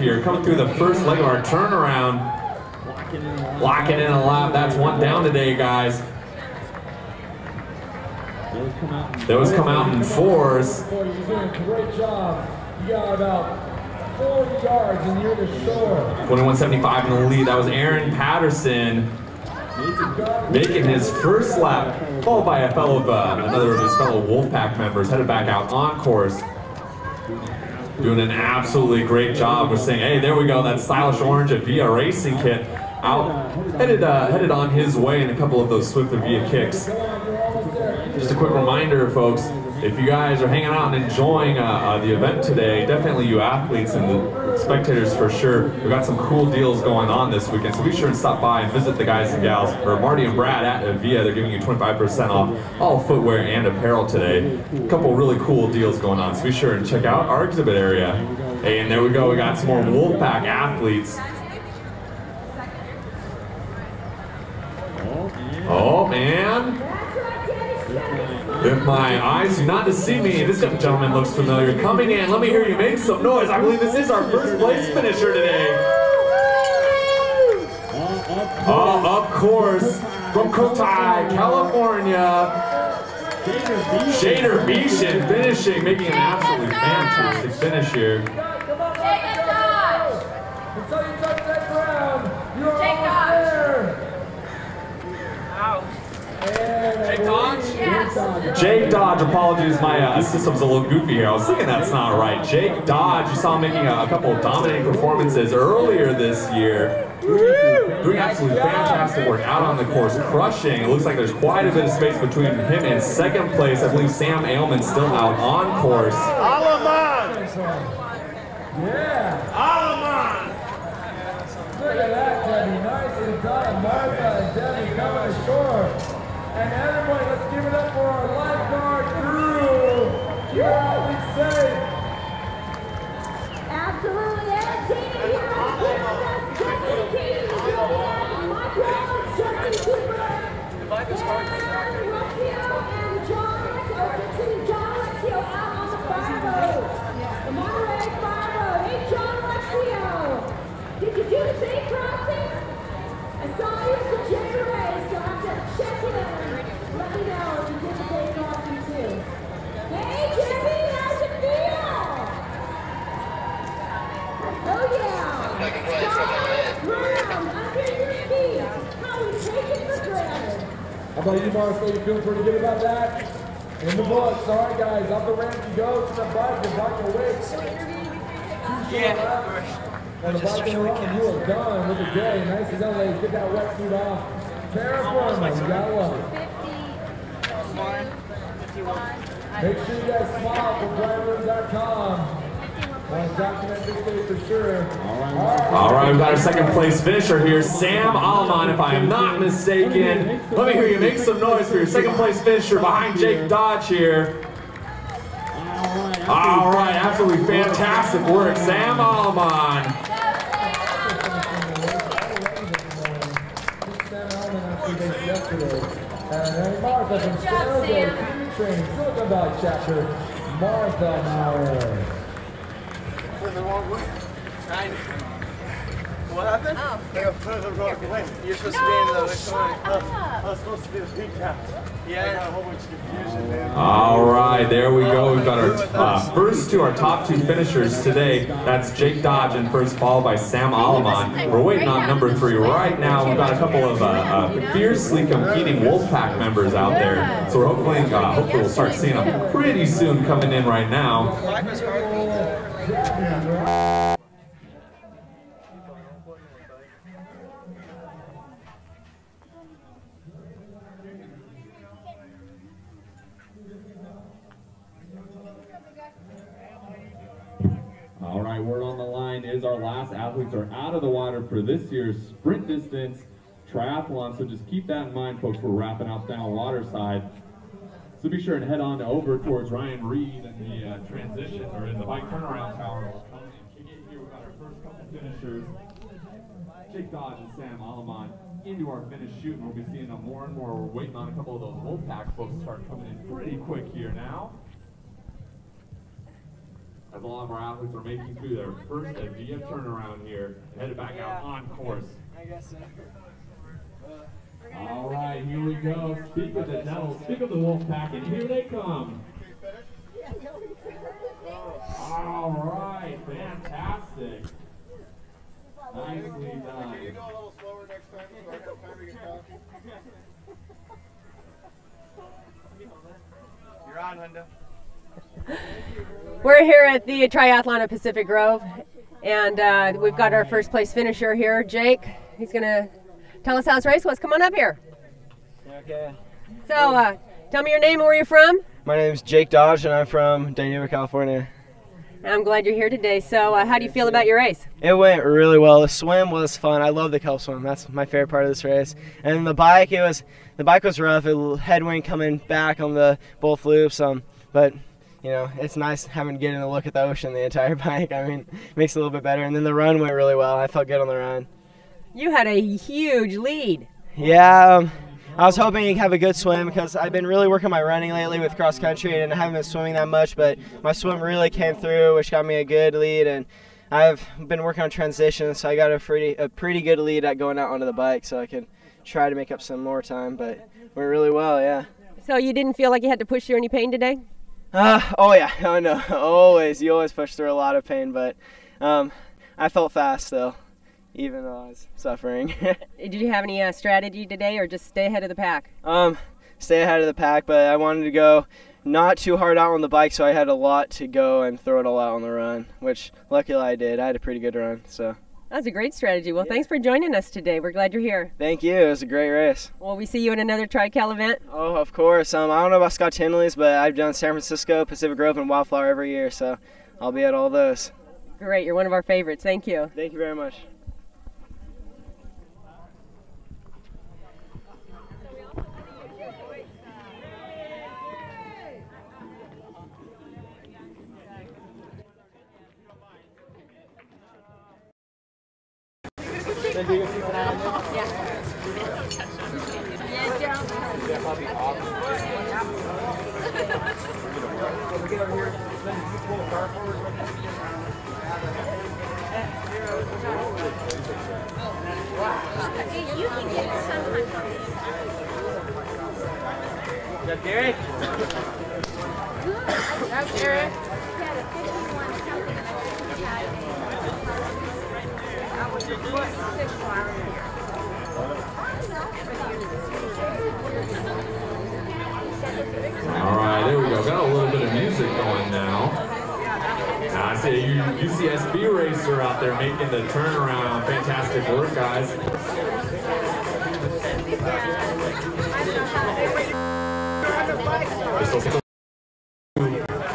here, coming through the first leg of our turnaround. Locking in a lap. That's one down today, guys. Those come out in fours. You're doing a great job. You got about 40 yards and you're the shore. 21.75 in the lead. That was Aaron Patterson making his first lap, followed by another of his fellow Wolfpack members, headed back out on course. Doing an absolutely great job with saying, hey, there we go, that stylish orange at Via Racing kit out, headed on his way in a couple of those Swift and Via kicks. Just a quick reminder, folks, if you guys are hanging out and enjoying the event today, definitely you athletes and the spectators for sure, we've got some cool deals going on this weekend, so be sure and stop by and visit the guys and gals, or Marty and Brad at Via. They're giving you 25% off all footwear and apparel today. A couple really cool deals going on, so be sure and check out our exhibit area. Hey, and there we go, we got some more Wolfpack athletes. Oh, man. If my eyes do not deceive me, this gentleman looks familiar. Coming in, let me hear you make some noise. I believe this is our first place finisher today. Of course, from Cotai, California, Shader Beeshan finishing, making an absolutely fantastic finish here. Until you touch that ground, you're almost there. Jake Dodge? Jake Dodge, apologies, my system's a little goofy here. I was thinking that's not right. Jake Dodge, you saw him making a couple of dominating performances earlier this year. Doing absolutely fantastic work out on the course, crushing. It looks like there's quite a bit of space between him and second place. I believe Sam Ailman's still out on course. Alaman! Yeah! Alaman! Look at that, Debbie. Nicely done. Martha and Debbie coming ashore. And everybody, let's give it up for our lifeguard crew. Keep our athletes safe. Absolutely entertaining here on the Justin Keys, Michael, Justin Cooper, Aaron Rocchio, and John Rocchio out on the fire road. The Monterey fire road. Hey, John Rocchio, did you do the big crossing? I saw you for January, so I'm just checking in. Let me know if you did the big crossing too. Hey, Jimmy, how's it feel? Oh yeah! Solid ground under your feet. How we take it for granted. How about you, Martha? You feeling pretty good about that? In the books. All right, guys. Up the ramp you go to the bike and back away. Yeah. And the bike and run, you are done. Look at Gary. Nice as done, ladies. Get that wetsuit off. Tara Furman, you got one. 51. Make sure you guys smile for BrideRoom.com. Document this day for sure. All right, we've got our second place finisher here, Sam Alman, if I am not mistaken. Let me hear you make some noise for your second place finisher behind Jake Dodge here. All right, absolutely fantastic work, Sam Alman. And Martha from San Jose Training, Silicon Valley Chapter, Martha Maurer. The wrong way. What happened? Oh. They got put the wrong way. You're supposed to be in the next one. I was supposed to be the pink cap. Yeah. I got a whole bunch of confusion, man. All right, there we go. We've got our first two, our top two finishers today. That's Jake Dodge in first, followed by Sam Alaman. We're waiting on number 3 right now. We've got a couple of fiercely competing Wolfpack members out there. So we're hopefully we'll start seeing them pretty soon coming in right now. All right, word on the line is our last athletes are out of the water for this year's sprint distance triathlon. So just keep that in mind, folks. We're wrapping up down water side. So be sure and head on over towards Ryan Reed and the transition, or in the bike turnaround tower. We'll come and kick it here. We've got our first couple finishers, Jake Dodge and Sam Alaman, into our finish shoot, and we'll be seeing them more and more. We're waiting on a couple of those Wolfpack folks to start coming in pretty quick here now. as a lot of our athletes are making through their first via turnaround here and headed back out on course. I guess so. All right, here we go. Speak of the Devils, speak of the Wolfpack, and here they come. All right, fantastic. Nicely done. Can you go a little slower next time so I have time to get coffee? You're on, Hundo. We're here at the triathlon at Pacific Grove, and we've got our first place finisher here, Jake. He's going to tell us how his race was. Come on up here. Okay. So, tell me your name and where you're from. My name is Jake Dodge, and I'm from Dania, California. I'm glad you're here today. So, how do you feel about your race? It went really well. The swim was fun. I love the kelp swim. That's my favorite part of this race. And the bike was rough. It headwind coming back on the both loops. But you know, it's nice getting a look at the ocean the entire bike. I mean, it makes it a little bit better. And then the run went really well. I felt good on the run. You had a huge lead. Yeah. I was hoping to have a good swim because I've been really working my running lately with cross country and I haven't been swimming that much, but my swim really came through, which got me a good lead, and I've been working on transitions, so I got a pretty good lead at going out onto the bike, so I can try to make up some more time, but it went really well, yeah. So you didn't feel like you had to push through any pain today? Oh yeah, oh no, you always push through a lot of pain, but I felt fast though. Even though I was suffering. Did you have any strategy today, or just stay ahead of the pack? Stay ahead of the pack, but I wanted to go not too hard out on the bike, so I had a lot to go and throw it all out on the run, which luckily I did. I had a pretty good run, so. That was a great strategy. Well, thanks for joining us today. We're glad you're here. Thank you. It was a great race. Will we see you in another Tri-Cal event? Oh, of course. I don't know about Scott Tinley's, but I've done San Francisco, Pacific Grove, and Wildflower every year, so I'll be at all those. Great. You're one of our favorites. Thank you. Thank you very much. You can get some. Is that Derek? That's Derek. He had a 51 something. I was just 6 hours here. All right, there we go. Got a little bit of music going now. Now I see a UCSB racer out there making the turnaround. Fantastic work, guys.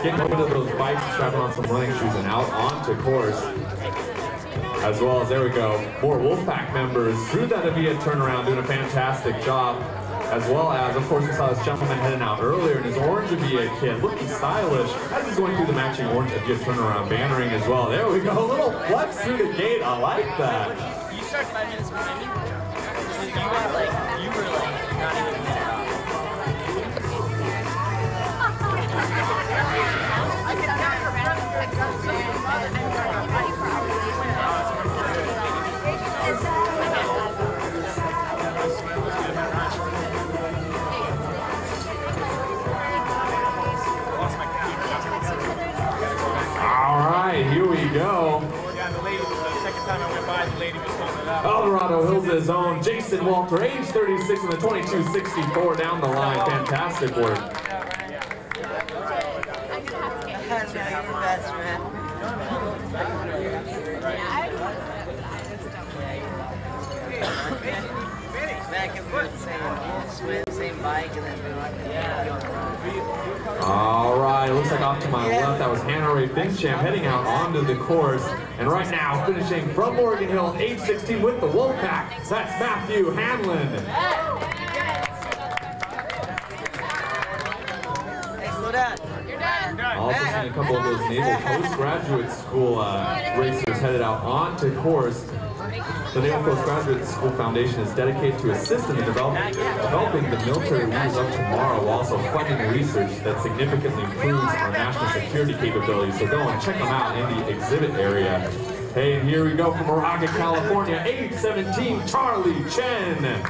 Getting rid of those bikes, strapping on some running shoes, and out onto course. As well as, there we go, more Wolfpack members through that Avia turnaround, doing a fantastic job. As well as, of course, we saw this gentleman heading out earlier in his orange Avia kit, looking stylish as he's going through the matching orange Avia turnaround bannering as well. There we go, a little flex through the gate. I like that. You start 5 minutes behind me. You were not even there. Here we go. Colorado Hills' own Jason Walter, age 36 in the 22.64 down the line. Fantastic work. Back and forth, same bike, and then All right, looks like off to my left, that was Hannah Ray Finchamp heading out onto the course. And right now, finishing from Morgan Hill, age 16 with the Wolfpack, that's Matthew Hanlon. Hey, slow down. You're done. Also seeing a couple of those Naval Postgraduate School racers headed out onto course. The Naval Postgraduate School Foundation is dedicated to assisting in developing the military leaders of tomorrow, while also funding research that significantly improves our national security capabilities. So go and check them out in the exhibit area. Hey, and here we go from Moraga, California, age 17, Charlie Chen.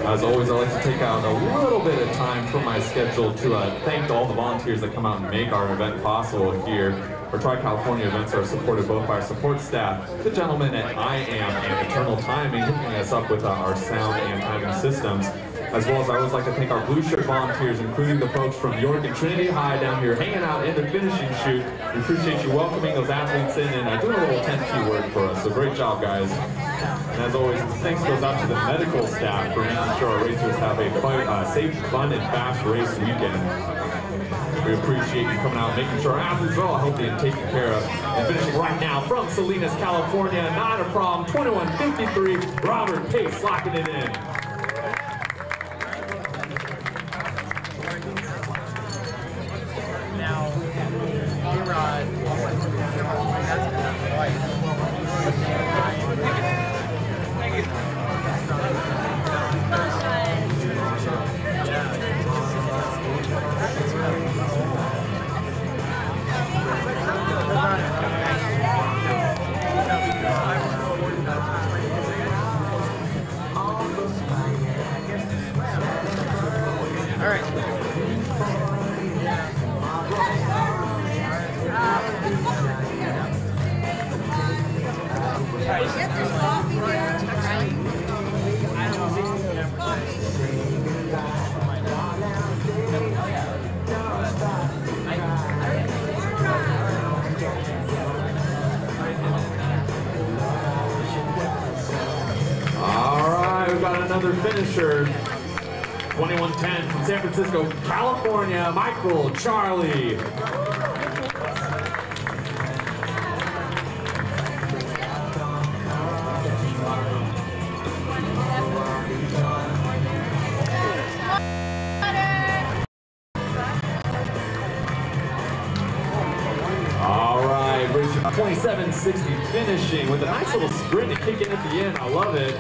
As always, I like to take out a little bit of time from my schedule to thank all the volunteers that come out and make our event possible here. Our Tri-California events are supported both by our support staff, the gentlemen at I Am and Eternal Timing, hooking us up with our sound and timing systems. As well as I always like to thank our blue shirt volunteers, including the folks from York and Trinity High down here hanging out in the finishing chute. We appreciate you welcoming those athletes in and doing a little 10-key work for us. So great job, guys. And as always, thanks goes out to the medical staff for making sure our racers have a safe, fun, and fast race weekend. We appreciate you coming out and making sure our athletes are all healthy and taken care of. And finishing right now from Salinas, California, not a problem, 21:53, Robert Pace locking it in. Now, A-Rod, that's all right. Alright, we've got another finisher. 21:10 from San Francisco, California, Michael Charlie. Alright, racing 27:60, finishing with a nice little sprint to kick in at the end. I love it.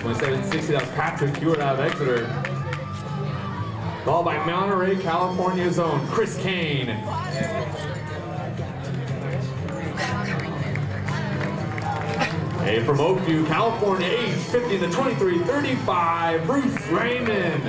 27:60, that was Patrick Hewitt out of Exeter. Followed by Monterey, California's own Chris Kane. Hey, from Oakview, California, age 50 to 23:35, Bruce Raymond.